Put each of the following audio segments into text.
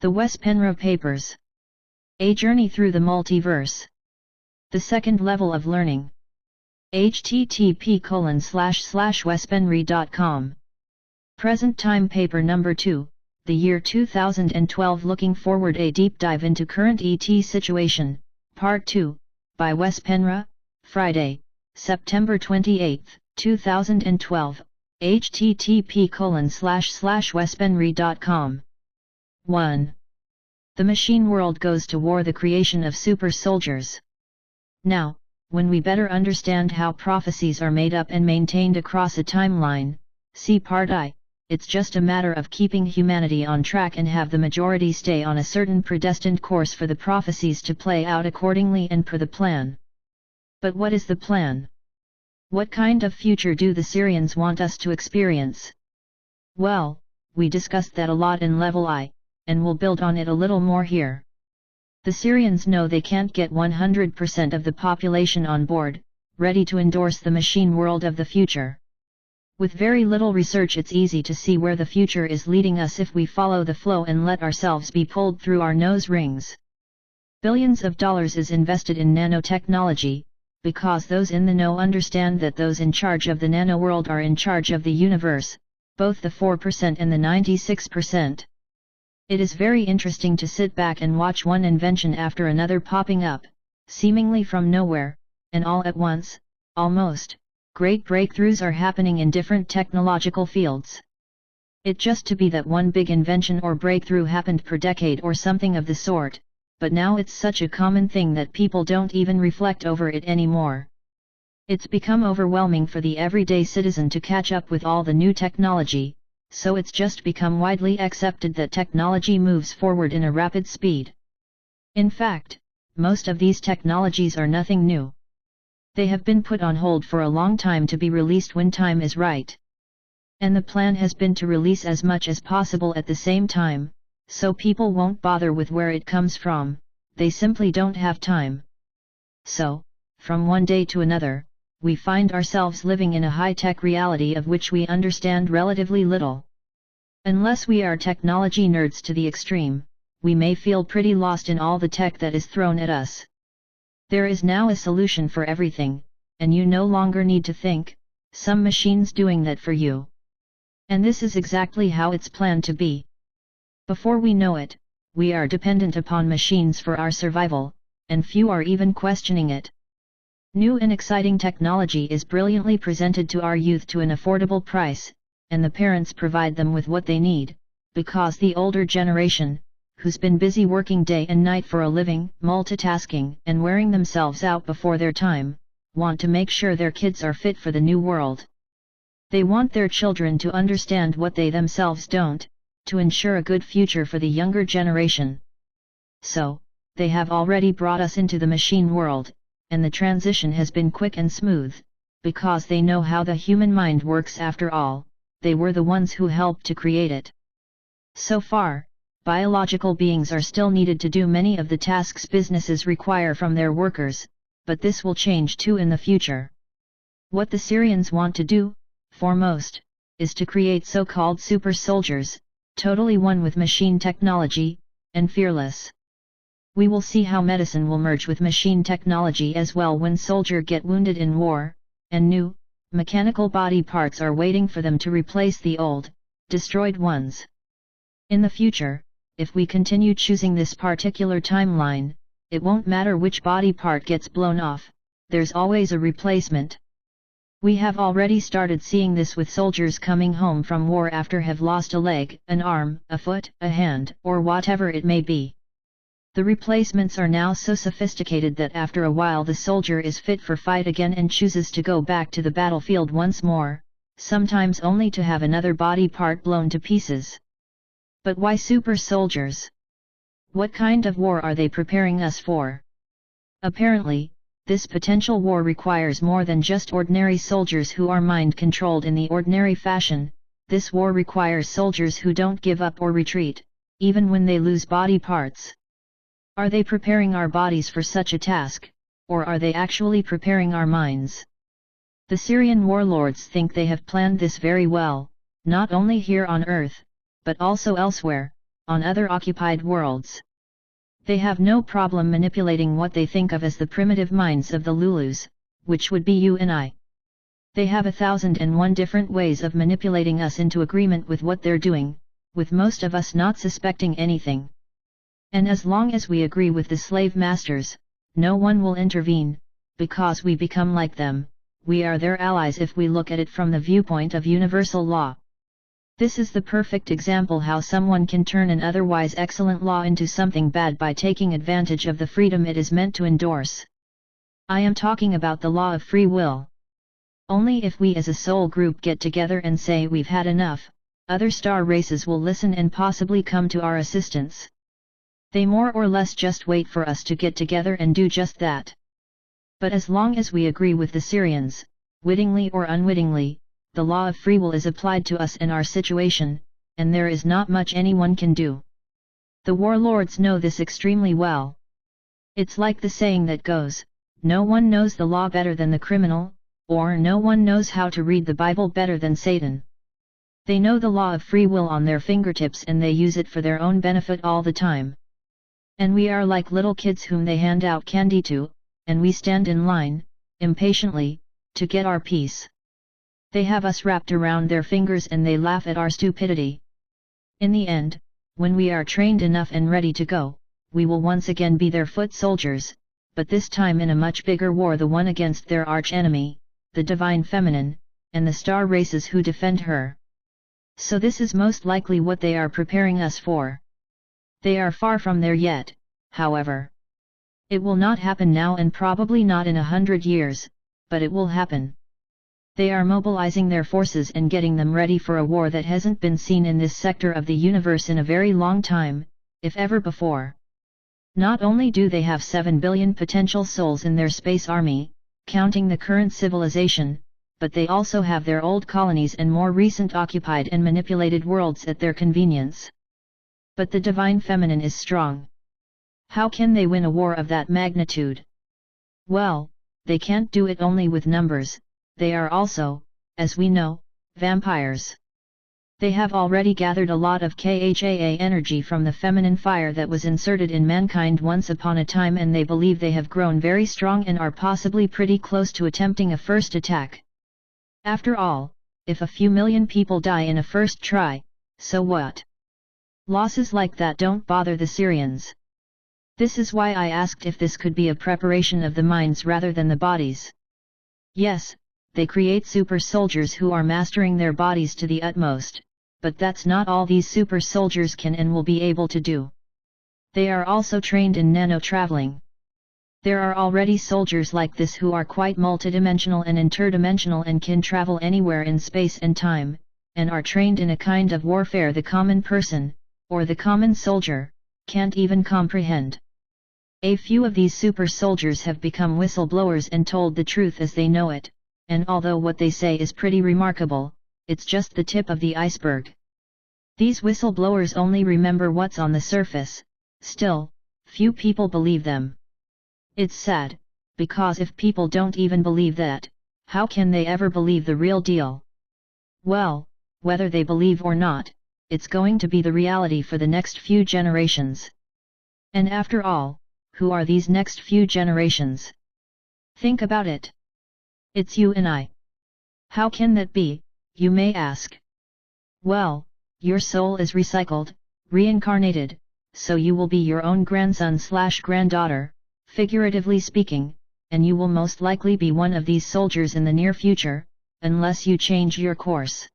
The Wes Penra Papers. A Journey Through the Multiverse. The Second Level of Learning. http://wespenry.com. Present time paper number 2, the year 2012. Looking Forward, a deep dive into current ET situation, part 2, by Wes Penra, Friday, September 28, 2012, http://wespenry.com. 1. The machine world goes to war. The creation of super soldiers. Now, when we better understand how prophecies are made up and maintained across a timeline, see part I, it's just a matter of keeping humanity on track and have the majority stay on a certain predestined course for the prophecies to play out accordingly and per the plan. But what is the plan? What kind of future do the Syrians want us to experience? Well, we discussed that a lot in level I, and we'll build on it a little more here. The Syrians know they can't get 100% of the population on board, ready to endorse the machine world of the future. With very little research, it's easy to see where the future is leading us if we follow the flow and let ourselves be pulled through our nose rings. Billions of dollars is invested in nanotechnology, because those in the know understand that those in charge of the nano world are in charge of the universe, both the 4% and the 96%. It is very interesting to sit back and watch one invention after another popping up, seemingly from nowhere, and all at once, almost. Great breakthroughs are happening in different technological fields. It just to be that one big invention or breakthrough happened per decade or something of the sort, but now it's such a common thing that people don't even reflect over it anymore. It's become overwhelming for the everyday citizen to catch up with all the new technology, so it's just become widely accepted that technology moves forward in a rapid speed. In fact, most of these technologies are nothing new. They have been put on hold for a long time to be released when time is right. And the plan has been to release as much as possible at the same time, so people won't bother with where it comes from, they simply don't have time. So, from one day to another, we find ourselves living in a high-tech reality of which we understand relatively little. Unless we are technology nerds to the extreme, we may feel pretty lost in all the tech that is thrown at us. There is now a solution for everything, and you no longer need to think, some machine's doing that for you. And this is exactly how it's planned to be. Before we know it, we are dependent upon machines for our survival, and few are even questioning it. New and exciting technology is brilliantly presented to our youth to an affordable price, and the parents provide them with what they need, because the older generation, who's been busy working day and night for a living, multitasking and wearing themselves out before their time, want to make sure their kids are fit for the new world. They want their children to understand what they themselves don't, to ensure a good future for the younger generation. So, they have already brought us into the machine world, and the transition has been quick and smooth, because they know how the human mind works after all, they were the ones who helped to create it. So far, biological beings are still needed to do many of the tasks businesses require from their workers, but this will change too in the future. What the Syrians want to do, foremost, is to create so-called super soldiers, totally one with machine technology, and fearless. We will see how medicine will merge with machine technology as well when soldiers get wounded in war, and new, mechanical body parts are waiting for them to replace the old, destroyed ones. In the future, if we continue choosing this particular timeline, it won't matter which body part gets blown off, there's always a replacement. We have already started seeing this with soldiers coming home from war after have lost a leg, an arm, a foot, a hand, or whatever it may be. The replacements are now so sophisticated that after a while the soldier is fit for fight again and chooses to go back to the battlefield once more, sometimes only to have another body part blown to pieces. But why super soldiers? What kind of war are they preparing us for? Apparently, this potential war requires more than just ordinary soldiers who are mind-controlled in the ordinary fashion. This war requires soldiers who don't give up or retreat, even when they lose body parts. Are they preparing our bodies for such a task, or are they actually preparing our minds? The Syrian warlords think they have planned this very well, not only here on Earth, but also elsewhere, on other occupied worlds. They have no problem manipulating what they think of as the primitive minds of the Lulus, which would be you and I. They have 1,001 different ways of manipulating us into agreement with what they're doing, with most of us not suspecting anything. And as long as we agree with the slave masters, no one will intervene, because we become like them. We are their allies if we look at it from the viewpoint of universal law. This is the perfect example how someone can turn an otherwise excellent law into something bad by taking advantage of the freedom it is meant to endorse. I am talking about the law of free will. Only if we as a soul group get together and say we've had enough, other star races will listen and possibly come to our assistance. They more or less just wait for us to get together and do just that. But as long as we agree with the Sirians, wittingly or unwittingly, the law of free will is applied to us in our situation, and there is not much anyone can do. The warlords know this extremely well. It's like the saying that goes, no one knows the law better than the criminal, or no one knows how to read the Bible better than Satan. They know the law of free will on their fingertips and they use it for their own benefit all the time. And we are like little kids whom they hand out candy to, and we stand in line, impatiently, to get our piece. They have us wrapped around their fingers and they laugh at our stupidity. In the end, when we are trained enough and ready to go, we will once again be their foot soldiers, but this time in a much bigger war, the one against their arch-enemy, the Divine Feminine, and the star races who defend her. So this is most likely what they are preparing us for. They are far from there yet, however. It will not happen now and probably not in 100 years, but it will happen. They are mobilizing their forces and getting them ready for a war that hasn't been seen in this sector of the universe in a very long time, if ever before. Not only do they have 7 billion potential souls in their space army, counting the current civilization, but they also have their old colonies and more recent occupied and manipulated worlds at their convenience. But the Divine Feminine is strong. How can they win a war of that magnitude? Well, they can't do it only with numbers. They are also, as we know, vampires. They have already gathered a lot of KHAA energy from the feminine fire that was inserted in mankind once upon a time, and they believe they have grown very strong and are possibly pretty close to attempting a first attack. After all, if a few million people die in a first try, so what? Losses like that don't bother the Sirians. This is why I asked if this could be a preparation of the minds rather than the bodies. Yes, they create super soldiers who are mastering their bodies to the utmost, but that's not all these super soldiers can and will be able to do. They are also trained in nano-traveling. There are already soldiers like this who are quite multidimensional and interdimensional and can travel anywhere in space and time, and are trained in a kind of warfare the common person, or the common soldier, can't even comprehend. A few of these super soldiers have become whistleblowers and told the truth as they know it, and although what they say is pretty remarkable, it's just the tip of the iceberg. These whistleblowers only remember what's on the surface. Still, few people believe them. It's sad, because if people don't even believe that, how can they ever believe the real deal? Well, whether they believe or not, it's going to be the reality for the next few generations. And after all, who are these next few generations? Think about it. It's you and I. How can that be, you may ask? Well, your soul is recycled, reincarnated, so you will be your own grandson/granddaughter, figuratively speaking, and you will most likely be one of these soldiers in the near future, unless you change your course.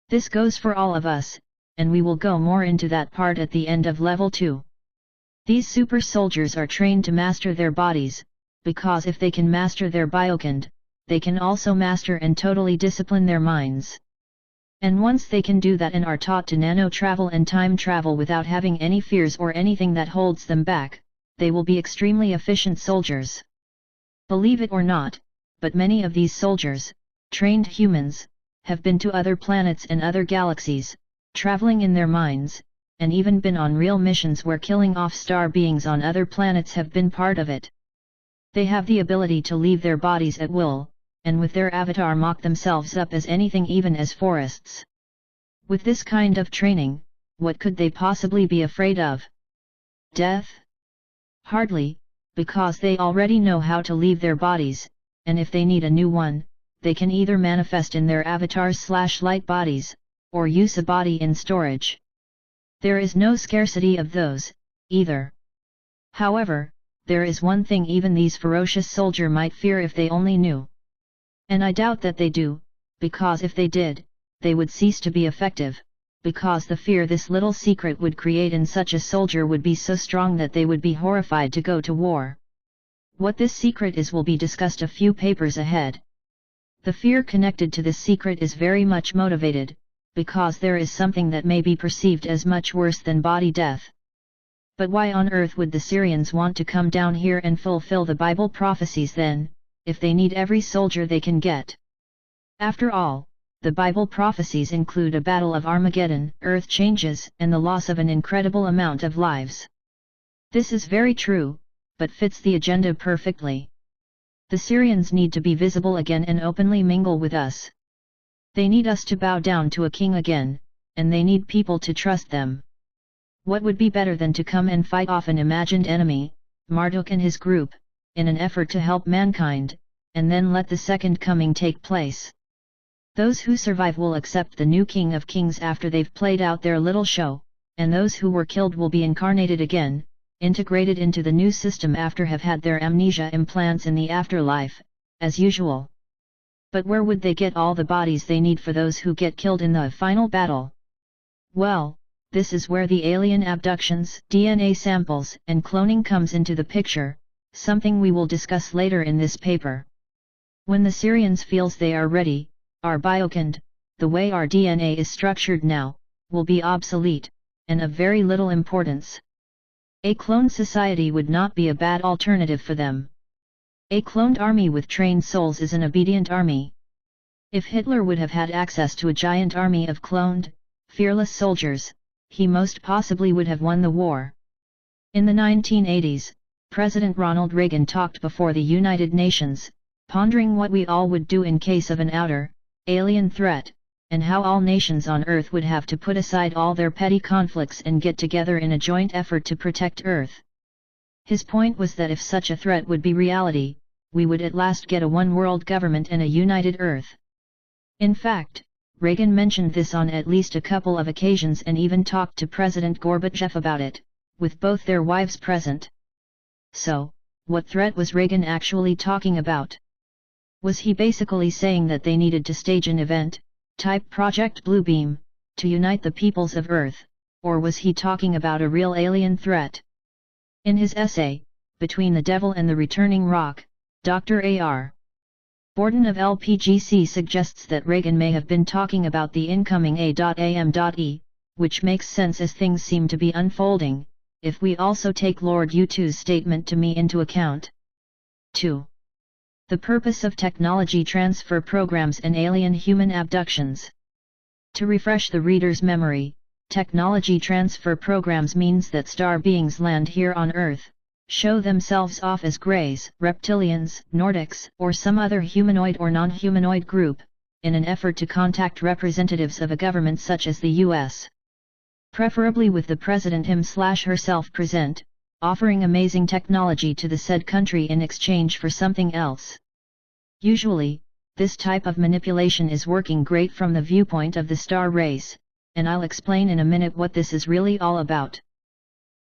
This goes for all of us, and we will go more into that part at the end of level 2. These super soldiers are trained to master their bodies, because if they can master their biokind, they can also master and totally discipline their minds. And once they can do that and are taught to nano-travel and time travel without having any fears or anything that holds them back, they will be extremely efficient soldiers. Believe it or not, but many of these soldiers, trained humans, have been to other planets and other galaxies, traveling in their minds, and even been on real missions where killing off star beings on other planets have been part of it. They have the ability to leave their bodies at will, and with their avatar mock themselves up as anything, even as forests. With this kind of training, what could they possibly be afraid of? Death? Hardly, because they already know how to leave their bodies, and if they need a new one, they can either manifest in their avatars/light bodies, or use a body in storage. There is no scarcity of those, either. However, there is one thing even these ferocious soldiers might fear if they only knew. And I doubt that they do, because if they did, they would cease to be effective, because the fear this little secret would create in such a soldier would be so strong that they would be horrified to go to war. What this secret is will be discussed a few papers ahead. The fear connected to this secret is very much motivated, because there is something that may be perceived as much worse than body death. But why on earth would the Syrians want to come down here and fulfill the Bible prophecies then, if they need every soldier they can get? After all, the Bible prophecies include a battle of Armageddon, earth changes, and the loss of an incredible amount of lives. This is very true, but fits the agenda perfectly. The Syrians need to be visible again and openly mingle with us. They need us to bow down to a king again, and they need people to trust them. What would be better than to come and fight off an imagined enemy, Marduk and his group, in an effort to help mankind, and then let the second coming take place? Those who survive will accept the new King of Kings after they've played out their little show, and those who were killed will be incarnated again, integrated into the new system after have had their amnesia implants in the afterlife, as usual. But where would they get all the bodies they need for those who get killed in the final battle? Well, this is where the alien abductions, DNA samples, and cloning comes into the picture, something we will discuss later in this paper. When the Syrians feels they are ready, our biokind, the way our DNA is structured now, will be obsolete, and of very little importance. A cloned society would not be a bad alternative for them. A cloned army with trained souls is an obedient army. If Hitler would have had access to a giant army of cloned, fearless soldiers, he most possibly would have won the war. In the 1980s, President Ronald Reagan talked before the United Nations, pondering what we all would do in case of an outer, alien threat, and how all nations on Earth would have to put aside all their petty conflicts and get together in a joint effort to protect Earth. His point was that if such a threat would be reality, we would at last get a one-world government and a united Earth. In fact, Reagan mentioned this on at least a couple of occasions and even talked to President Gorbachev about it, with both their wives present. So, what threat was Reagan actually talking about? Was he basically saying that they needed to stage an event, type Project Bluebeam, to unite the peoples of Earth, or was he talking about a real alien threat? In his essay, Between the Devil and the Returning Rock, Dr. A.R. Borden of LPGC suggests that Reagan may have been talking about the incoming A.M.E, which makes sense as things seem to be unfolding, if we also take Lord U2's statement to me into account. 2. The purpose of technology transfer programs and alien-human abductions. To refresh the reader's memory, technology transfer programs means that star beings land here on Earth, show themselves off as Greys, reptilians, Nordics, or some other humanoid or non-humanoid group, in an effort to contact representatives of a government such as the US. Preferably with the president him/herself present, offering amazing technology to the said country in exchange for something else. Usually, this type of manipulation is working great from the viewpoint of the star race, and I'll explain in a minute what this is really all about.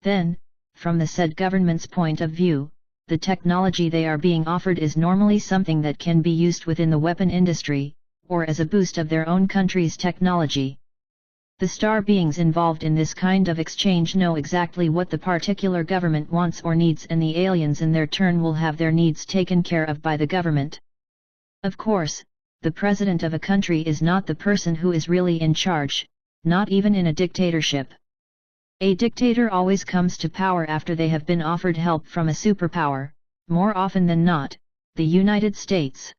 Then, from the said government's point of view, the technology they are being offered is normally something that can be used within the weapon industry, or as a boost of their own country's technology. The star beings involved in this kind of exchange know exactly what the particular government wants or needs, and the aliens in their turn will have their needs taken care of by the government. Of course, the president of a country is not the person who is really in charge, not even in a dictatorship. A dictator always comes to power after they have been offered help from a superpower, more often than not, the United States.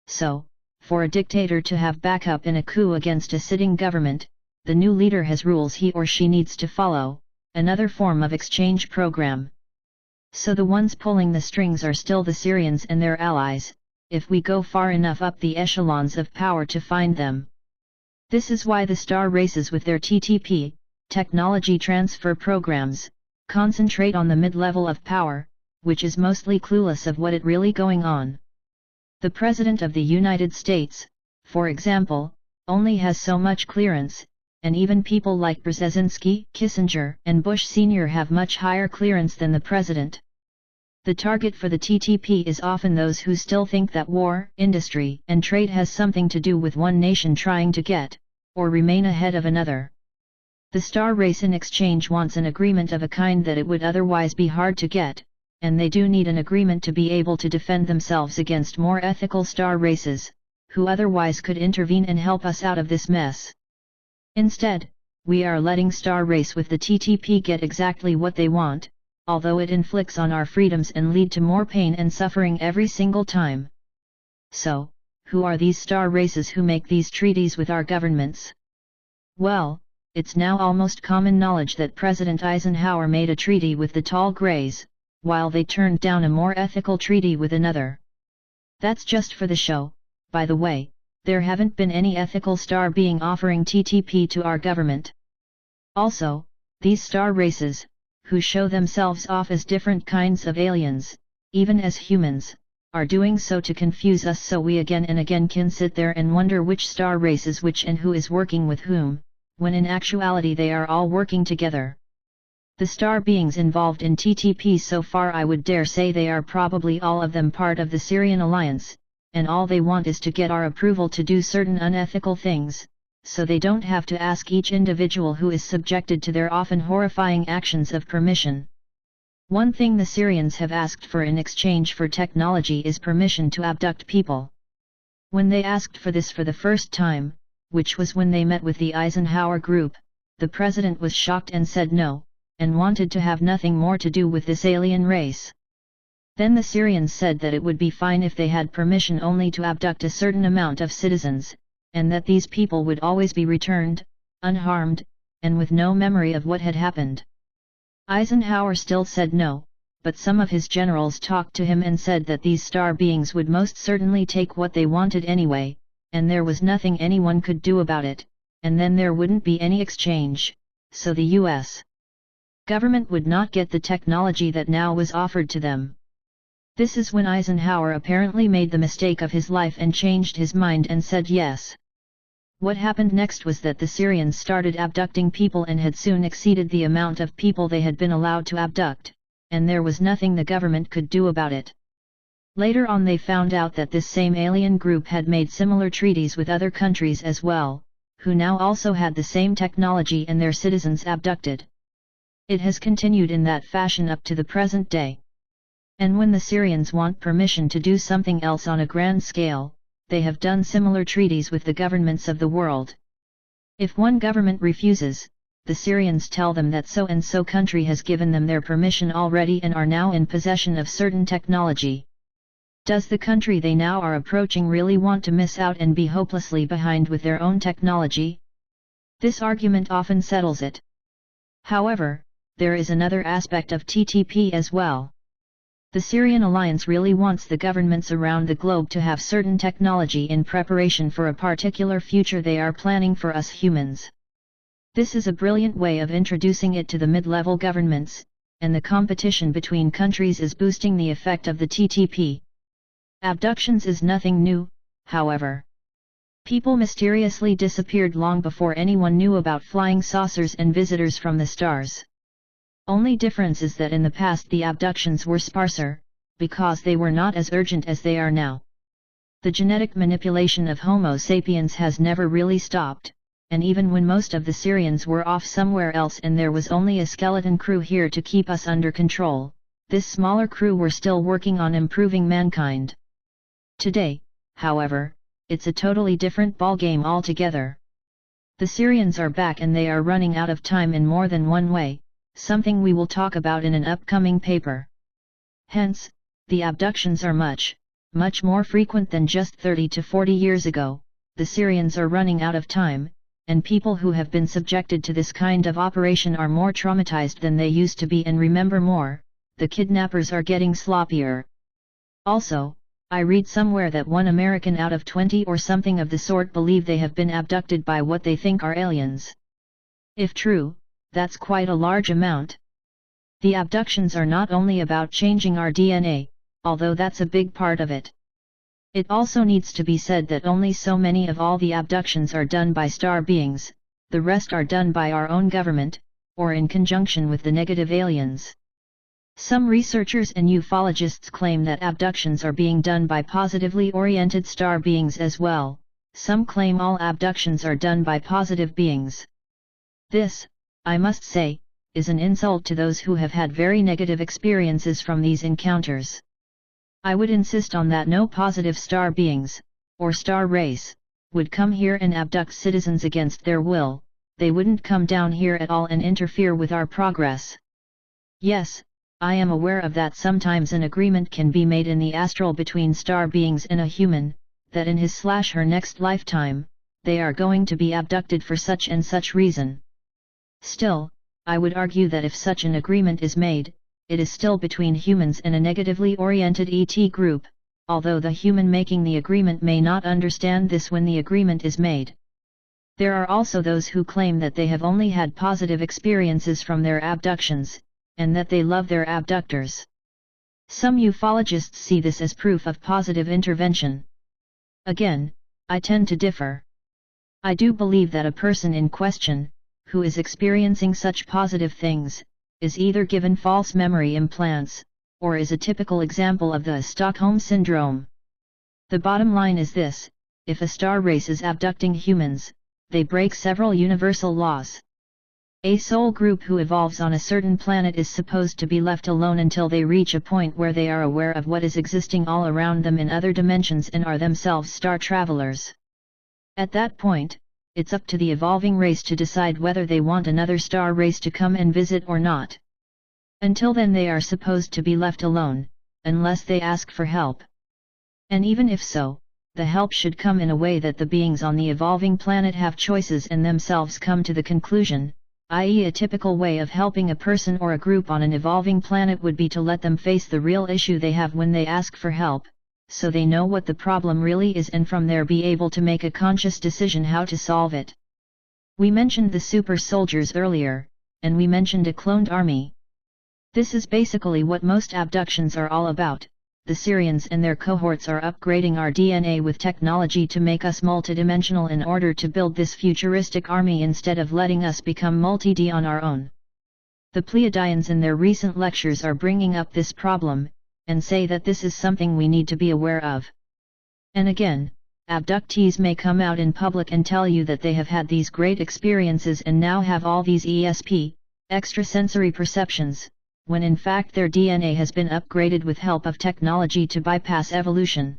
So, for a dictator to have backup in a coup against a sitting government, the new leader has rules he or she needs to follow, another form of exchange program. So the ones pulling the strings are still the Syrians and their allies, if we go far enough up the echelons of power to find them. This is why the star races with their TTP, technology transfer programs, concentrate on the mid-level of power, which is mostly clueless of what it really going on. The President of the United States, for example, only has so much clearance, and even people like Brzezinski, Kissinger, and Bush Sr. have much higher clearance than the President. The target for the TTP is often those who still think that war, industry, and trade has something to do with one nation trying to get, or remain ahead of another. The star race in exchange wants an agreement of a kind that it would otherwise be hard to get, and they do need an agreement to be able to defend themselves against more ethical star races, who otherwise could intervene and help us out of this mess. Instead, we are letting star race with the TTP get exactly what they want, although it inflicts on our freedoms and lead to more pain and suffering every single time. So, who are these star races who make these treaties with our governments? Well, it's now almost common knowledge that President Eisenhower made a treaty with the Tall Greys, while they turned down a more ethical treaty with another. That's just for the show. By the way, there haven't been any ethical star being offering TTP to our government. Also, these star races, who show themselves off as different kinds of aliens, even as humans, are doing so to confuse us so we again and again can sit there and wonder which star race is which and who is working with whom, when in actuality they are all working together. The star beings involved in TTP so far, I would dare say they are probably all of them part of the Syrian alliance, and all they want is to get our approval to do certain unethical things, so they don't have to ask each individual who is subjected to their often horrifying actions of permission. One thing the Syrians have asked for in exchange for technology is permission to abduct people. When they asked for this for the first time, which was when they met with the Eisenhower Group, the president was shocked and said no, and wanted to have nothing more to do with this alien race. Then the Syrians said that it would be fine if they had permission only to abduct a certain amount of citizens, and that these people would always be returned, unharmed, and with no memory of what had happened. Eisenhower still said no, but some of his generals talked to him and said that these star beings would most certainly take what they wanted anyway, and there was nothing anyone could do about it, and then there wouldn't be any exchange, so the U.S. government would not get the technology that now was offered to them. This is when Eisenhower apparently made the mistake of his life and changed his mind and said yes. What happened next was that the Syrians started abducting people and had soon exceeded the amount of people they had been allowed to abduct, and there was nothing the government could do about it. Later on they found out that this same alien group had made similar treaties with other countries as well, who now also had the same technology and their citizens abducted. It has continued in that fashion up to the present day. And when the Syrians want permission to do something else on a grand scale, they have done similar treaties with the governments of the world. If one government refuses, the Syrians tell them that so and so country has given them their permission already and are now in possession of certain technology. Does the country they now are approaching really want to miss out and be hopelessly behind with their own technology? This argument often settles it. However, there is another aspect of TTP as well. The Syrian alliance really wants the governments around the globe to have certain technology in preparation for a particular future they are planning for us humans. This is a brilliant way of introducing it to the mid-level governments, and the competition between countries is boosting the effect of the TTP. Abductions is nothing new, however. People mysteriously disappeared long before anyone knew about flying saucers and visitors from the stars. Only difference is that in the past the abductions were sparser, because they were not as urgent as they are now. The genetic manipulation of Homo sapiens has never really stopped, and even when most of the Syrians were off somewhere else and there was only a skeleton crew here to keep us under control, this smaller crew were still working on improving mankind. Today, however, it's a totally different ballgame altogether. The Syrians are back and they are running out of time in more than one way, something we will talk about in an upcoming paper. Hence, the abductions are much more frequent than just 30 to 40 years ago. The Syrians are running out of time, and people who have been subjected to this kind of operation are more traumatized than they used to be and remember more. The kidnappers are getting sloppier. Also, I read somewhere that 1 American out of 20 or something of the sort believe they have been abducted by what they think are aliens. If true, That's quite a large amount. The abductions are not only about changing our DNA, although that's a big part of it. It also needs to be said that only so many of all the abductions are done by star beings, the rest are done by our own government, or in conjunction with the negative aliens. Some researchers and ufologists claim that abductions are being done by positively oriented star beings as well. Some claim all abductions are done by positive beings. This, I must say, is an insult to those who have had very negative experiences from these encounters. I would insist on that no positive star beings, or star race, would come here and abduct citizens against their will. They wouldn't come down here at all and interfere with our progress. Yes, I am aware of that. Sometimes an agreement can be made in the astral between star beings and a human, that in his/her next lifetime, they are going to be abducted for such and such reason. Still, I would argue that if such an agreement is made, it is still between humans and a negatively oriented ET group, although the human making the agreement may not understand this when the agreement is made. There are also those who claim that they have only had positive experiences from their abductions, and that they love their abductors. Some ufologists see this as proof of positive intervention. Again, I tend to differ. I do believe that a person in question, who is experiencing such positive things, is either given false memory implants, or is a typical example of the Stockholm Syndrome. The bottom line is this: if a star race is abducting humans, they break several universal laws. A soul group who evolves on a certain planet is supposed to be left alone until they reach a point where they are aware of what is existing all around them in other dimensions and are themselves star travelers. At that point, it's up to the evolving race to decide whether they want another star race to come and visit or not. Until then they are supposed to be left alone, unless they ask for help. And even if so, the help should come in a way that the beings on the evolving planet have choices and themselves come to the conclusion, i.e. a typical way of helping a person or a group on an evolving planet would be to let them face the real issue they have when they ask for help, so they know what the problem really is and from there be able to make a conscious decision how to solve it. We mentioned the super soldiers earlier, and we mentioned a cloned army. This is basically what most abductions are all about. The Sirians and their cohorts are upgrading our DNA with technology to make us multidimensional in order to build this futuristic army instead of letting us become multi-D on our own. The Pleiadians in their recent lectures are bringing up this problem, and say that this is something we need to be aware of. And again, abductees may come out in public and tell you that they have had these great experiences and now have all these ESP, extrasensory perceptions, when in fact their DNA has been upgraded with help of technology to bypass evolution.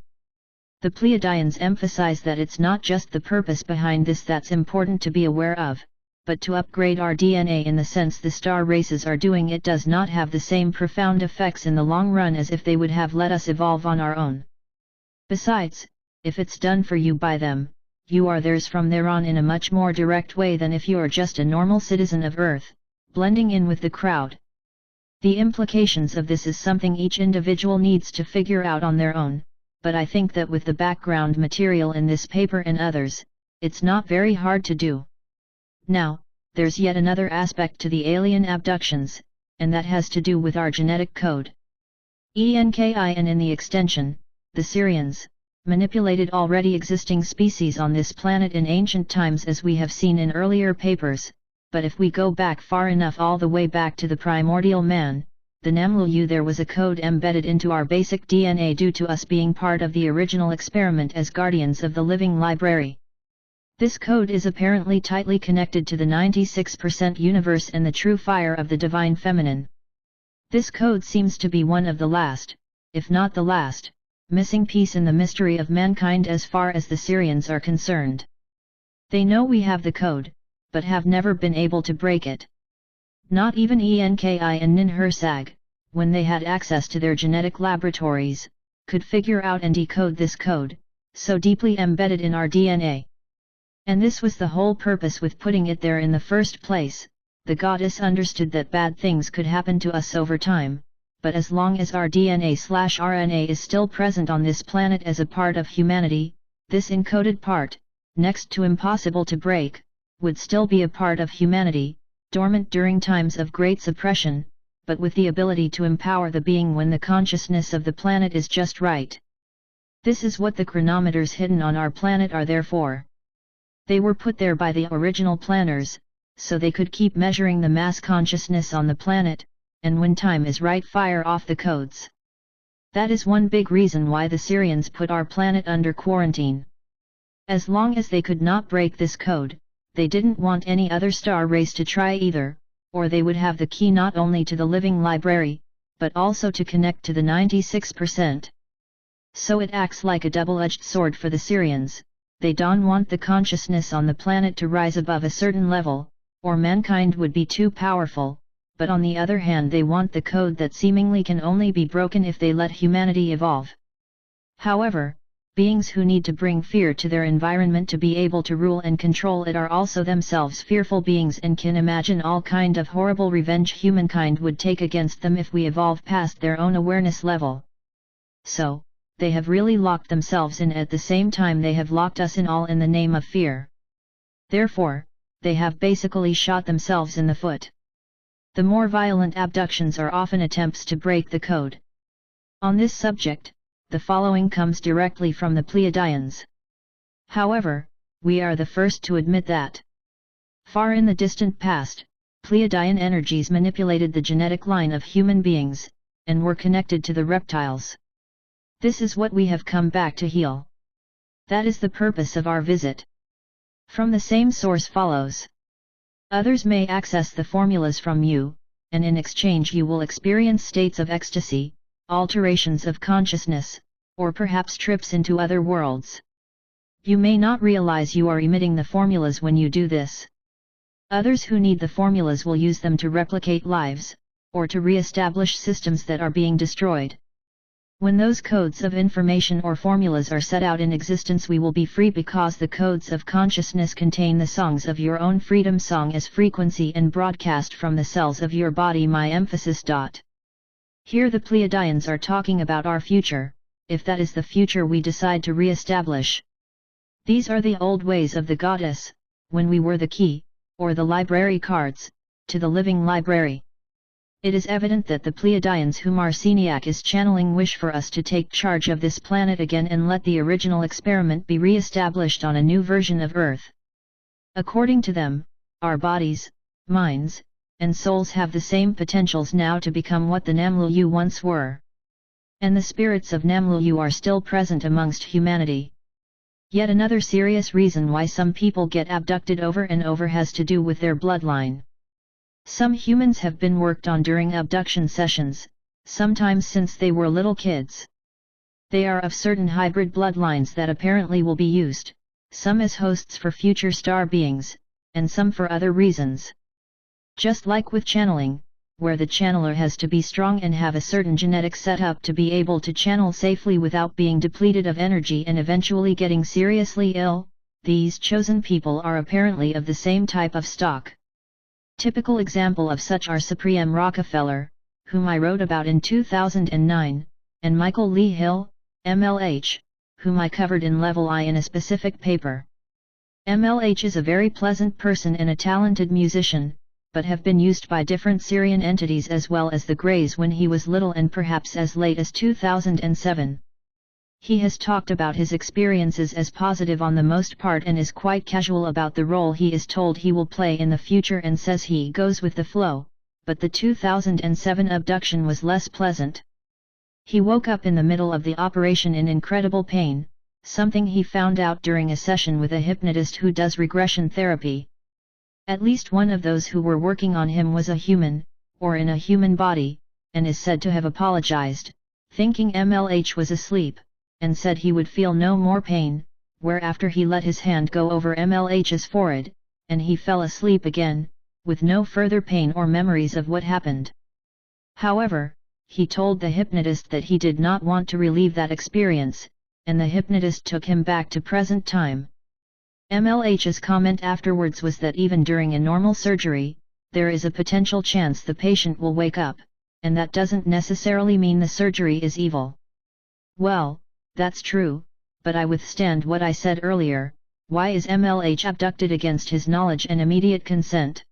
The Pleiadians emphasize that it's not just the purpose behind this that's important to be aware of, but to upgrade our DNA in the sense the star races are doing it does not have the same profound effects in the long run as if they would have let us evolve on our own. Besides, if it's done for you by them, you are theirs from there on in a much more direct way than if you are just a normal citizen of Earth, blending in with the crowd. The implications of this is something each individual needs to figure out on their own, but I think that with the background material in this paper and others, it's not very hard to do. Now, there's yet another aspect to the alien abductions, and that has to do with our genetic code. Enki and in the extension, the Sirians, manipulated already existing species on this planet in ancient times as we have seen in earlier papers, but if we go back far enough all the way back to the primordial man, the Namlu, there was a code embedded into our basic DNA due to us being part of the original experiment as guardians of the living library. This code is apparently tightly connected to the 96% universe and the true fire of the divine feminine. This code seems to be one of the last, if not the last, missing piece in the mystery of mankind as far as the Sirians are concerned. They know we have the code, but have never been able to break it. Not even Enki and Ninhursag, when they had access to their genetic laboratories, could figure out and decode this code, so deeply embedded in our DNA. And this was the whole purpose with putting it there in the first place. The goddess understood that bad things could happen to us over time, but as long as our DNA/RNA is still present on this planet as a part of humanity, this encoded part, next to impossible to break, would still be a part of humanity, dormant during times of great suppression, but with the ability to empower the being when the consciousness of the planet is just right. This is what the chronometers hidden on our planet are there for. They were put there by the original planners, so they could keep measuring the mass consciousness on the planet, and when time is right fire off the codes. That is one big reason why the Sirians put our planet under quarantine. As long as they could not break this code, they didn't want any other star race to try either, or they would have the key not only to the living library, but also to connect to the 96%. So it acts like a double-edged sword for the Sirians. They don't want the consciousness on the planet to rise above a certain level, or mankind would be too powerful, but on the other hand they want the code that seemingly can only be broken if they let humanity evolve. However, beings who need to bring fear to their environment to be able to rule and control it are also themselves fearful beings and can imagine all kind of horrible revenge humankind would take against them if we evolve past their own awareness level. So, they have really locked themselves in at the same time they have locked us in all in the name of fear. Therefore, they have basically shot themselves in the foot. The more violent abductions are often attempts to break the code. On this subject, the following comes directly from the Pleiadians. However, we are the first to admit that far in the distant past, Pleiadian energies manipulated the genetic line of human beings, and were connected to the reptiles. This is what we have come back to heal. That is the purpose of our visit. From the same source follows. Others may access the formulas from you, and in exchange you will experience states of ecstasy, alterations of consciousness, or perhaps trips into other worlds. You may not realize you are emitting the formulas when you do this. Others who need the formulas will use them to replicate lives, or to re-establish systems that are being destroyed. When those codes of information or formulas are set out in existence we will be free because the codes of consciousness contain the songs of your own freedom song as frequency and broadcast from the cells of your body. My emphasis. Here the Pleiadians are talking about our future, if that is the future we decide to re-establish. These are the old ways of the goddess, when we were the key, or the library cards, to the living library. It is evident that the Pleiadians whom Arseniac is channeling wish for us to take charge of this planet again and let the original experiment be re-established on a new version of Earth. According to them, our bodies, minds, and souls have the same potentials now to become what the Namluyu once were. And the spirits of Namluyu are still present amongst humanity. Yet another serious reason why some people get abducted over and over has to do with their bloodline. Some humans have been worked on during abduction sessions, sometimes since they were little kids. They are of certain hybrid bloodlines that apparently will be used, some as hosts for future star beings, and some for other reasons. Just like with channeling, where the channeler has to be strong and have a certain genetic setup to be able to channel safely without being depleted of energy and eventually getting seriously ill, these chosen people are apparently of the same type of stock. Typical example of such are Supreme Rockefeller, whom I wrote about in 2009, and Michael Lee Hill, MLH, whom I covered in Level I in a specific paper. MLH is a very pleasant person and a talented musician, but have been used by different Syrian entities as well as the Greys when he was little and perhaps as late as 2007. He has talked about his experiences as positive on the most part and is quite casual about the role he is told he will play in the future and says he goes with the flow, but the 2007 abduction was less pleasant. He woke up in the middle of the operation in incredible pain, something he found out during a session with a hypnotist who does regression therapy. At least one of those who were working on him was a human, or in a human body, and is said to have apologized, thinking MLH was asleep, and said he would feel no more pain, whereafter he let his hand go over MLH's forehead, and he fell asleep again, with no further pain or memories of what happened. However, he told the hypnotist that he did not want to relive that experience, and the hypnotist took him back to present time. MLH's comment afterwards was that even during a normal surgery, there is a potential chance the patient will wake up, and that doesn't necessarily mean the surgery is evil. Well, that's true, but I withstand what I said earlier. Why is MLH abducted against his knowledge and immediate consent?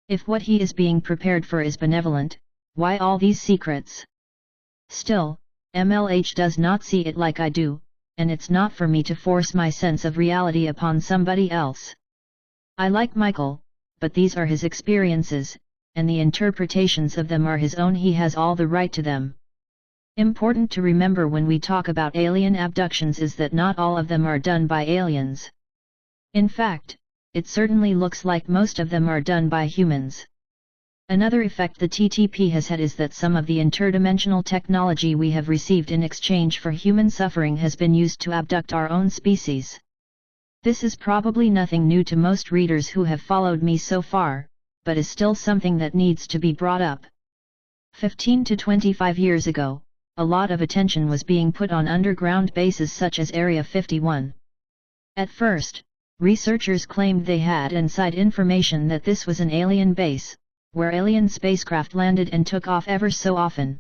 If what he is being prepared for is benevolent, why all these secrets? Still, MLH does not see it like I do, and it's not for me to force my sense of reality upon somebody else. I like Michael, but these are his experiences, and the interpretations of them are his own. He has all the right to them. Important to remember when we talk about alien abductions is that not all of them are done by aliens. In fact, it certainly looks like most of them are done by humans. Another effect the TTP has had is that some of the interdimensional technology we have received in exchange for human suffering has been used to abduct our own species. This is probably nothing new to most readers who have followed me so far, but is still something that needs to be brought up. 15 to 25 years ago, a lot of attention was being put on underground bases such as Area 51. At first, researchers claimed they had inside information that this was an alien base, where alien spacecraft landed and took off ever so often.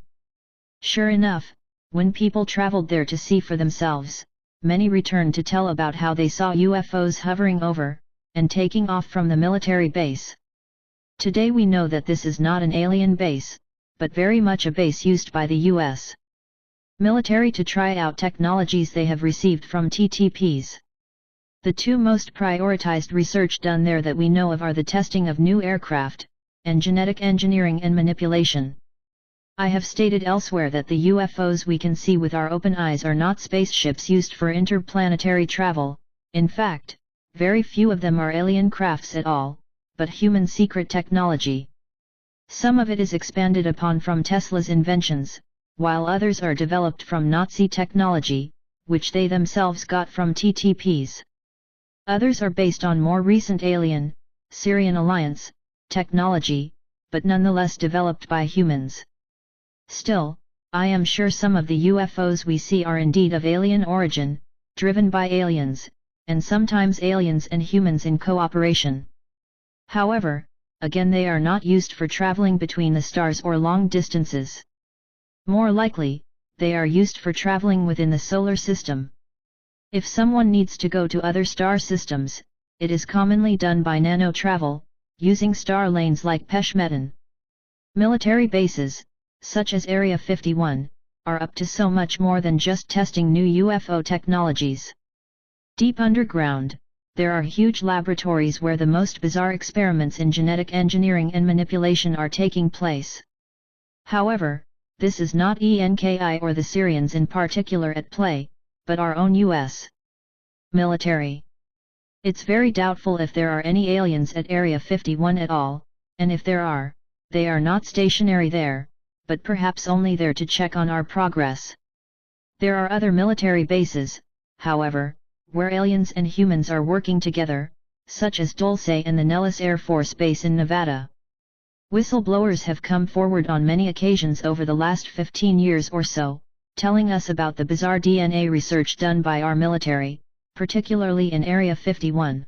Sure enough, when people traveled there to see for themselves, many returned to tell about how they saw UFOs hovering over, and taking off from the military base. Today we know that this is not an alien base, but very much a base used by the US military to try out technologies they have received from TTPs. The two most prioritized research done there that we know of are the testing of new aircraft, and genetic engineering and manipulation. I have stated elsewhere that the UFOs we can see with our open eyes are not spaceships used for interplanetary travel. In fact, very few of them are alien crafts at all, but human secret technology. Some of it is expanded upon from Tesla's inventions, while others are developed from Nazi technology, which they themselves got from TTPs. Others are based on more recent alien, Syrian alliance, technology, but nonetheless developed by humans. Still, I am sure some of the UFOs we see are indeed of alien origin, driven by aliens, and sometimes aliens and humans in cooperation. However, again they are not used for traveling between the stars or long distances. More likely, they are used for traveling within the solar system. If someone needs to go to other star systems, it is commonly done by nano-travel, using star lanes like Peshmetan. Military bases, such as Area 51, are up to so much more than just testing new UFO technologies. Deep underground, there are huge laboratories where the most bizarre experiments in genetic engineering and manipulation are taking place. However, this is not ENKI or the Syrians in particular at play, but our own US military. It's very doubtful if there are any aliens at Area 51 at all, and if there are, they are not stationary there, but perhaps only there to check on our progress. There are other military bases, however, where aliens and humans are working together, such as Dulce and the Nellis Air Force Base in Nevada. Whistleblowers have come forward on many occasions over the last 15 years or so, telling us about the bizarre DNA research done by our military, particularly in Area 51.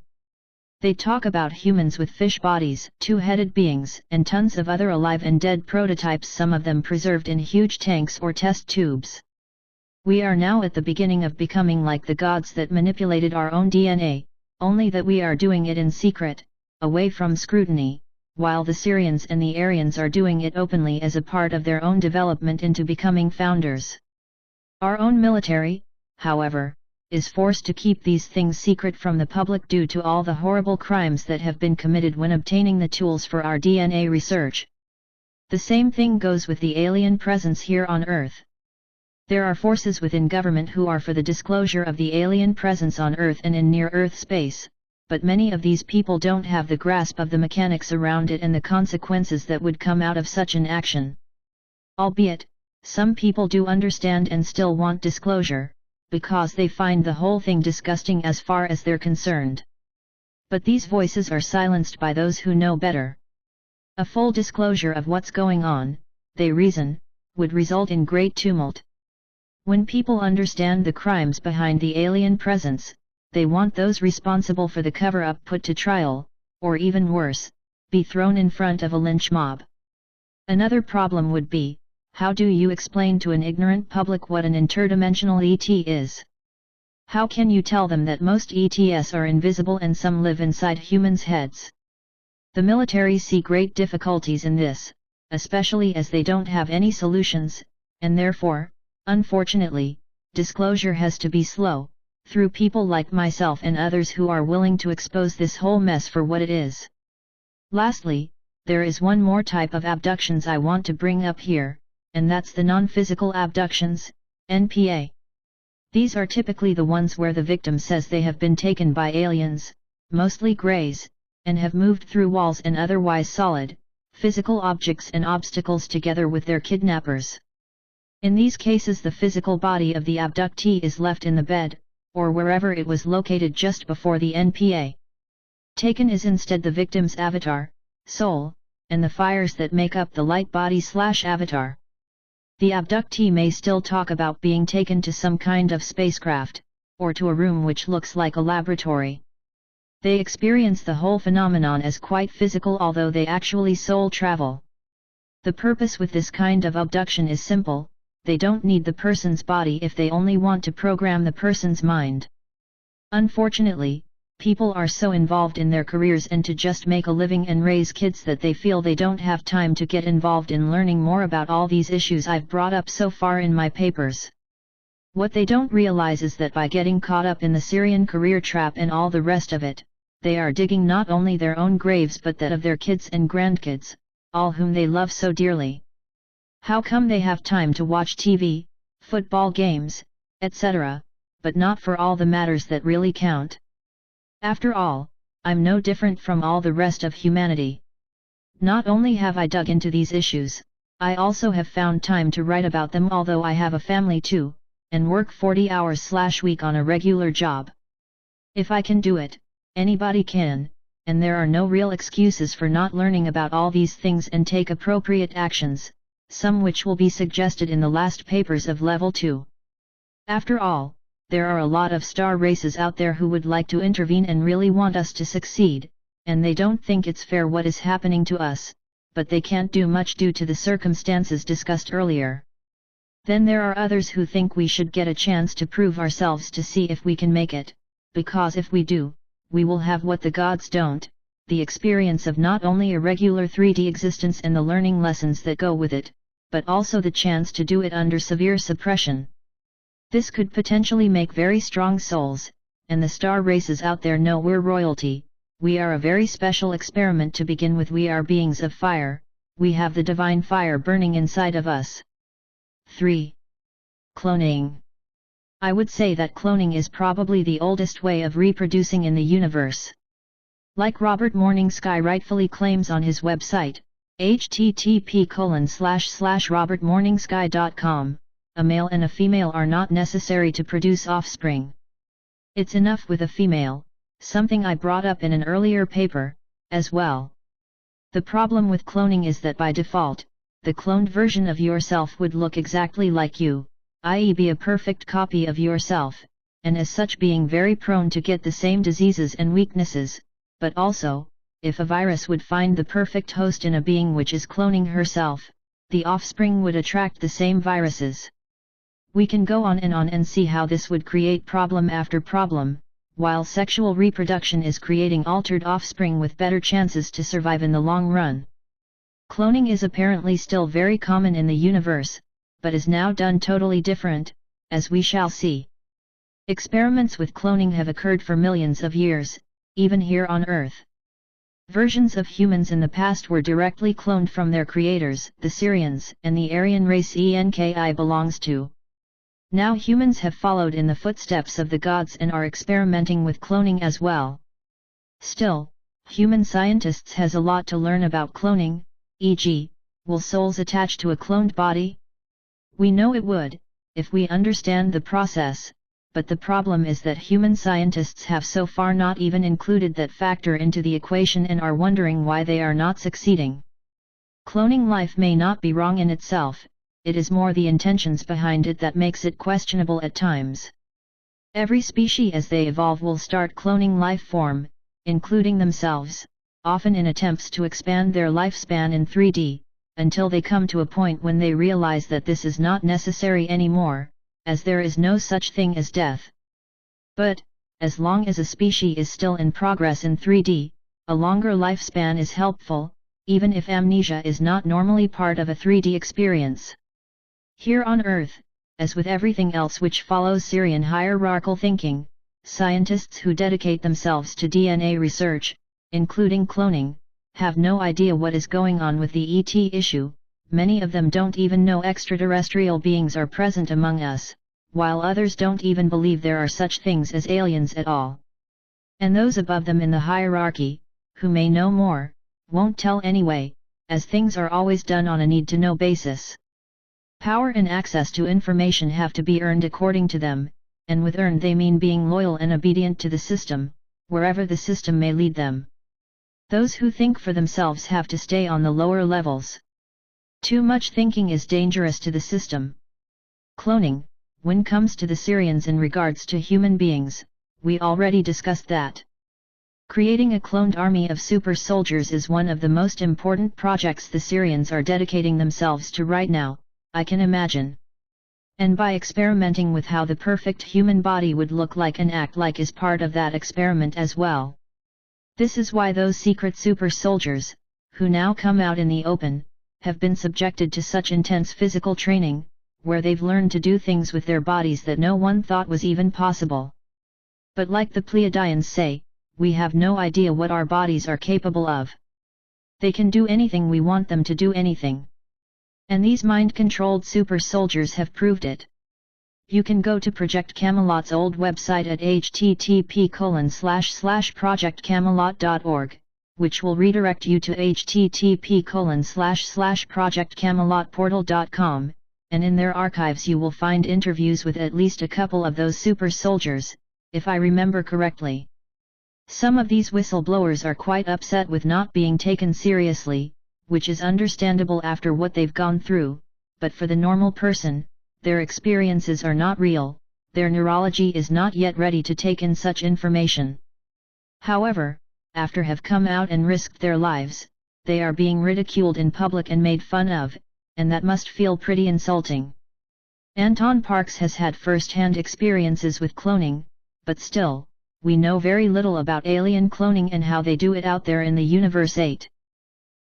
They talk about humans with fish bodies, two-headed beings, and tons of other alive and dead prototypes, some of them preserved in huge tanks or test tubes. We are now at the beginning of becoming like the gods that manipulated our own DNA, only that we are doing it in secret, away from scrutiny, while the Syrians and the Aryans are doing it openly as a part of their own development into becoming founders. Our own military, however, is forced to keep these things secret from the public due to all the horrible crimes that have been committed when obtaining the tools for our DNA research. The same thing goes with the alien presence here on Earth. There are forces within government who are for the disclosure of the alien presence on Earth and in near-Earth space, but many of these people don't have the grasp of the mechanics around it and the consequences that would come out of such an action. Albeit, some people do understand and still want disclosure, because they find the whole thing disgusting as far as they're concerned. But these voices are silenced by those who know better. A full disclosure of what's going on, they reason, would result in great tumult. When people understand the crimes behind the alien presence, they want those responsible for the cover-up put to trial, or even worse, be thrown in front of a lynch mob. Another problem would be, how do you explain to an ignorant public what an interdimensional ET is? How can you tell them that most ETs are invisible and some live inside humans' heads? The military see great difficulties in this, especially as they don't have any solutions, and therefore, unfortunately, disclosure has to be slow, through people like myself and others who are willing to expose this whole mess for what it is. Lastly, there is one more type of abductions I want to bring up here, and that's the non-physical abductions, NPA. These are typically the ones where the victim says they have been taken by aliens, mostly greys, and have moved through walls and otherwise solid, physical objects and obstacles together with their kidnappers. In these cases the physical body of the abductee is left in the bed, or wherever it was located just before the NPA. Taken is instead the victim's avatar, soul, and the fires that make up the light body/avatar. The abductee may still talk about being taken to some kind of spacecraft, or to a room which looks like a laboratory. They experience the whole phenomenon as quite physical, although they actually soul travel. The purpose with this kind of abduction is simple: they don't need the person's body if they only want to program the person's mind. Unfortunately, people are so involved in their careers and to just make a living and raise kids that they feel they don't have time to get involved in learning more about all these issues I've brought up so far in my papers. What they don't realize is that by getting caught up in the Syrian career trap and all the rest of it, they are digging not only their own graves but that of their kids and grandkids, all whom they love so dearly. How come they have time to watch TV, football games, etc., but not for all the matters that really count? After all, I'm no different from all the rest of humanity. Not only have I dug into these issues, I also have found time to write about them, although I have a family too, and work 40 hours/week on a regular job. If I can do it, anybody can, and there are no real excuses for not learning about all these things and take appropriate actions, some which will be suggested in the last papers of Level 2. After all, there are a lot of star races out there who would like to intervene and really want us to succeed, and they don't think it's fair what is happening to us, but they can't do much due to the circumstances discussed earlier. Then there are others who think we should get a chance to prove ourselves to see if we can make it, because if we do, we will have what the gods don't, the experience of not only a regular 3D existence and the learning lessons that go with it, but also the chance to do it under severe suppression. This could potentially make very strong souls, and the star races out there know we're royalty. We are a very special experiment to begin with. We are beings of fire, we have the divine fire burning inside of us. 3. Cloning. I would say that cloning is probably the oldest way of reproducing in the universe. Like Robert Morningsky rightfully claims on his website, http://robertmorningsky.com, a male and a female are not necessary to produce offspring. It's enough with a female, something I brought up in an earlier paper, as well. The problem with cloning is that by default, the cloned version of yourself would look exactly like you, i.e. be a perfect copy of yourself, and as such being very prone to get the same diseases and weaknesses, but also, if a virus would find the perfect host in a being which is cloning herself, the offspring would attract the same viruses. We can go on and see how this would create problem after problem, while sexual reproduction is creating altered offspring with better chances to survive in the long run. Cloning is apparently still very common in the universe, but is now done totally different, as we shall see. Experiments with cloning have occurred for millions of years, even here on Earth. Versions of humans in the past were directly cloned from their creators, the Syrians, and the Aryan race Enki belongs to. Now humans have followed in the footsteps of the gods and are experimenting with cloning as well. Still, human scientists has a lot to learn about cloning, e.g., will souls attach to a cloned body? We know it would, if we understand the process, but the problem is that human scientists have so far not even included that factor into the equation and are wondering why they are not succeeding. Cloning life may not be wrong in itself, it is more the intentions behind it that makes it questionable at times. Every species as they evolve will start cloning life form, including themselves, often in attempts to expand their lifespan in 3D, until they come to a point when they realize that this is not necessary anymore, as there is no such thing as death. But, as long as a species is still in progress in 3D, a longer lifespan is helpful, even if amnesia is not normally part of a 3D experience. Here on Earth, as with everything else which follows Sirian hierarchical thinking, scientists who dedicate themselves to DNA research, including cloning, have no idea what is going on with the ET issue. Many of them don't even know extraterrestrial beings are present among us, while others don't even believe there are such things as aliens at all. And those above them in the hierarchy, who may know more, won't tell anyway, as things are always done on a need-to-know basis. Power and access to information have to be earned according to them, and with earned they mean being loyal and obedient to the system, wherever the system may lead them. Those who think for themselves have to stay on the lower levels. Too much thinking is dangerous to the system. Cloning, when comes to the Sirians in regards to human beings, we already discussed that. Creating a cloned army of super soldiers is one of the most important projects the Sirians are dedicating themselves to right now, I can imagine. And by experimenting with how the perfect human body would look like and act like is part of that experiment as well. This is why those secret super soldiers, who now come out in the open, have been subjected to such intense physical training, where they've learned to do things with their bodies that no one thought was even possible. But like the Pleiadians say, we have no idea what our bodies are capable of. They can do anything we want them to do anything. And these mind-controlled super soldiers have proved it. You can go to Project Camelot's old website at http://projectcamelot.org, which will redirect you to http://projectcamelotportal.com, and in their archives you will find interviews with at least a couple of those super soldiers, if I remember correctly. Some of these whistleblowers are quite upset with not being taken seriously, which is understandable after what they've gone through, but for the normal person, their experiences are not real, their neurology is not yet ready to take in such information. However, after have come out and risked their lives, they are being ridiculed in public and made fun of, and that must feel pretty insulting. Anton Parks has had first-hand experiences with cloning, but still, we know very little about alien cloning and how they do it out there in the Universe 8.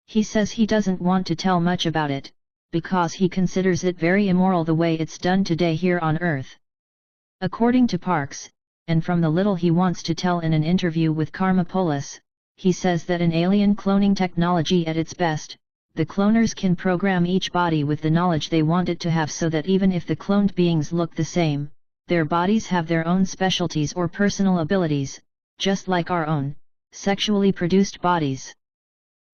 He says he doesn't want to tell much about it, because he considers it very immoral the way it's done today here on Earth. According to Parks, and from the little he wants to tell in an interview with Karmapolis, he says that in alien cloning technology at its best, the cloners can program each body with the knowledge they want it to have so that even if the cloned beings look the same, their bodies have their own specialties or personal abilities, just like our own, sexually produced bodies.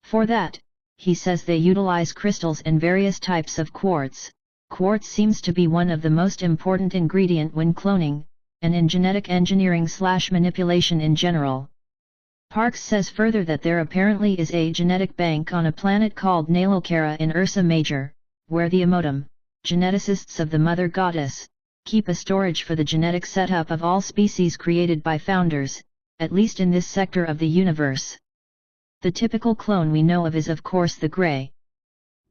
For that, he says they utilize crystals and various types of quartz. Quartz seems to be one of the most important ingredient when cloning, and in genetic engineering/manipulation in general. Parks says further that there apparently is a genetic bank on a planet called Nalocara in Ursa Major, where the Emotum, geneticists of the Mother Goddess, keep a storage for the genetic setup of all species created by founders, at least in this sector of the universe. The typical clone we know of is of course the Grey.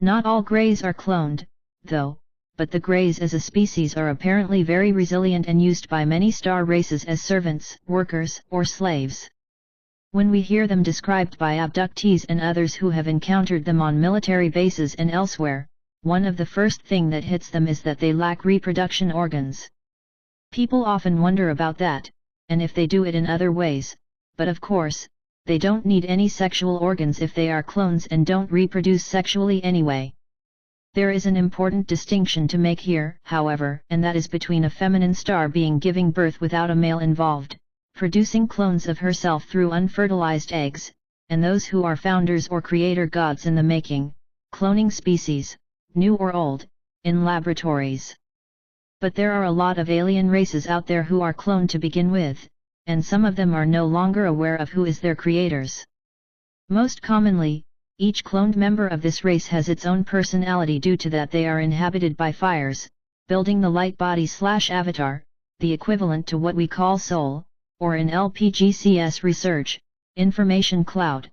Not all Greys are cloned, though, but the Greys as a species are apparently very resilient and used by many star races as servants, workers, or slaves. When we hear them described by abductees and others who have encountered them on military bases and elsewhere, one of the first thing that hits them is that they lack reproduction organs. People often wonder about that, and if they do it in other ways, but of course, they don't need any sexual organs if they are clones and don't reproduce sexually anyway. There is an important distinction to make here, however, and that is between a feminine star being giving birth without a male involved, producing clones of herself through unfertilized eggs, and those who are founders or creator gods in the making, cloning species, new or old, in laboratories. But there are a lot of alien races out there who are cloned to begin with, and some of them are no longer aware of who is their creators. Most commonly, each cloned member of this race has its own personality due to that they are inhabited by fires, building the light body/avatar, the equivalent to what we call soul, or in LPGCS research, information cloud.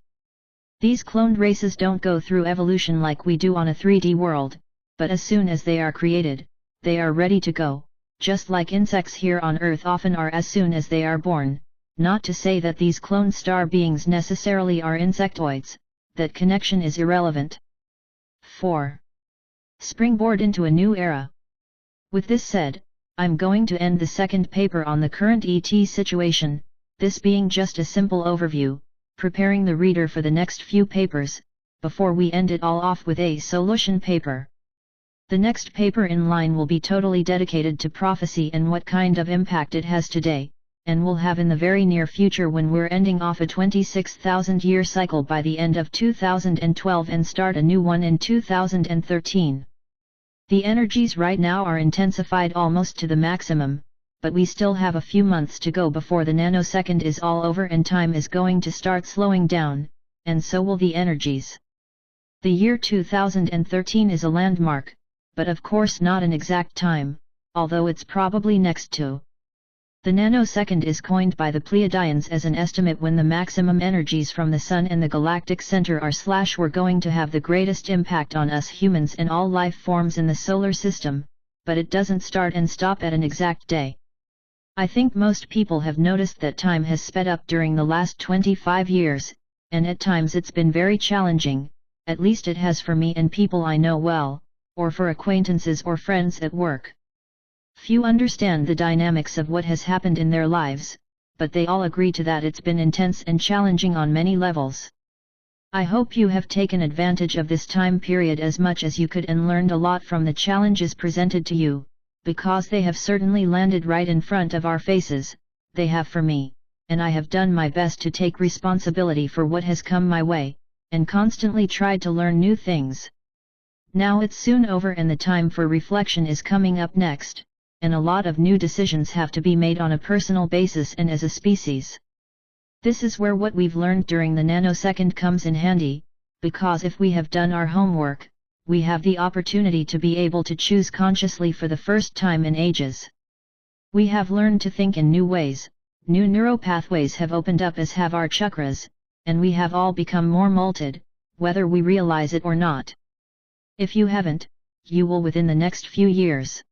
These cloned races don't go through evolution like we do on a 3D world, but as soon as they are created, they are ready to go, just like insects here on Earth often are as soon as they are born, not to say that these clone star beings necessarily are insectoids, that connection is irrelevant. 4. Springboard into a new era. With this said, I'm going to end the second paper on the current ET situation, this being just a simple overview, preparing the reader for the next few papers, before we end it all off with a solution paper. The next paper in line will be totally dedicated to prophecy and what kind of impact it has today, and will have in the very near future when we're ending off a 26,000-year cycle by the end of 2012 and start a new one in 2013. The energies right now are intensified almost to the maximum, but we still have a few months to go before the nanosecond is all over and time is going to start slowing down, and so will the energies. The year 2013 is a landmark, but of course not an exact time, although it's probably next to. The nanosecond is coined by the Pleiadians as an estimate when the maximum energies from the Sun and the galactic center are / we're going to have the greatest impact on us humans and all life forms in the solar system, but it doesn't start and stop at an exact day. I think most people have noticed that time has sped up during the last 25 years, and at times it's been very challenging, at least it has for me and people I know well, or for acquaintances or friends at work. Few understand the dynamics of what has happened in their lives, but they all agree to that it's been intense and challenging on many levels. I hope you have taken advantage of this time period as much as you could and learned a lot from the challenges presented to you, because they have certainly landed right in front of our faces, they have for me, and I have done my best to take responsibility for what has come my way, and constantly tried to learn new things. Now it's soon over and the time for reflection is coming up next, and a lot of new decisions have to be made on a personal basis and as a species. This is where what we've learned during the nanosecond comes in handy, because if we have done our homework, we have the opportunity to be able to choose consciously for the first time in ages. We have learned to think in new ways, new neuropathways have opened up as have our chakras, and we have all become more molted, whether we realize it or not. If you haven't, you will within the next few years.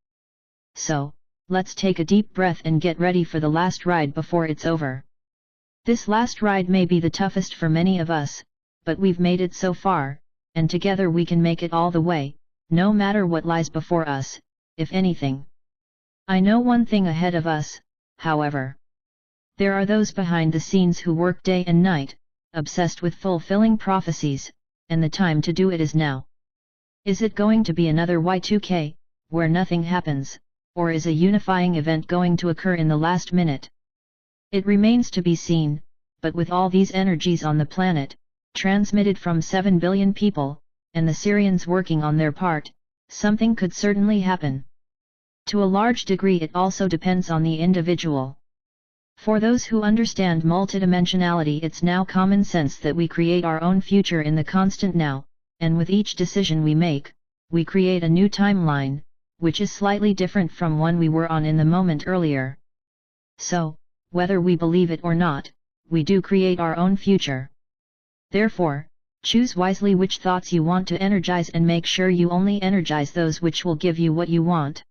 So, let's take a deep breath and get ready for the last ride before it's over. This last ride may be the toughest for many of us, but we've made it so far, and together we can make it all the way, no matter what lies before us, if anything. I know one thing ahead of us, however. There are those behind the scenes who work day and night, obsessed with fulfilling prophecies, and the time to do it is now. Is it going to be another Y2K, where nothing happens? Or is a unifying event going to occur in the last minute? It remains to be seen, but with all these energies on the planet, transmitted from 7 billion people, and the Syrians working on their part, something could certainly happen. To a large degree it also depends on the individual. For those who understand multidimensionality, it's now common sense that we create our own future in the constant now, and with each decision we make, we create a new timeline, which is slightly different from one we were on in the moment earlier. So, whether we believe it or not, we do create our own future. Therefore, choose wisely which thoughts you want to energize and make sure you only energize those which will give you what you want.